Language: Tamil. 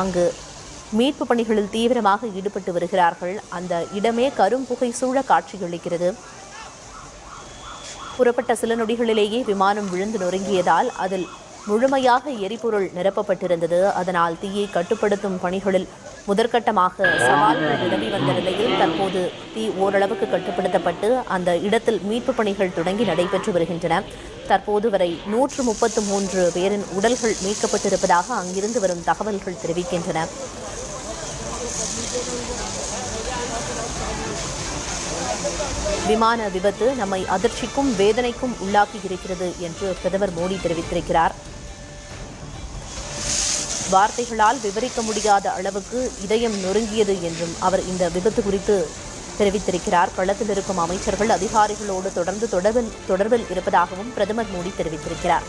அங்கு மீட்பு பணிகளில் தீவிரமாக ஈடுபட்டு வருகிறார்கள். அந்த இடமே கரும்புகை சூழ காட்சியளிக்கிறது. புறப்பட்ட சில நொடிகளிலேயே விமானம் விழுந்து நொறுங்கியதால் அதில் முழுமையாக எரிபொருள் நிரப்பப்பட்டிருந்தது. அதனால் தீயை கட்டுப்படுத்தும் பணிகளில் முதற்கட்டமாக சவால்கள் நிலவி வந்த நிலையில் தற்போது தீ ஓரளவுக்கு கட்டுப்படுத்தப்பட்டு அந்த இடத்தில் மீட்பு பணிகள் தொடங்கி நடைபெற்று வருகின்றன. தற்போது வரை 133 பேரின் உடல்கள் மீட்கப்பட்டிருப்பதாக அங்கிருந்து வரும் தகவல்கள் தெரிவிக்கின்றன. விமான விபத்து நம்மை அதிர்ச்சிக்கும் வேதனைக்கும் உள்ளாக்கி இருக்கிறது என்று பிரதமர் மோடி தெரிவித்திருக்கிறார். வார்த்தைகளால் விவரிக்க முடியாத அளவுக்கு இதயம் நொறுங்கியது என்றும் அவர் இந்த விபத்து குறித்து தெரிவித்திருக்கிறார். களத்தில் இருக்கும் அமைச்சர்கள் அதிகாரிகளோடு தொடர்ந்து தொடர்பில் இருப்பதாகவும் பிரதமர் மோடி தெரிவித்திருக்கிறார்.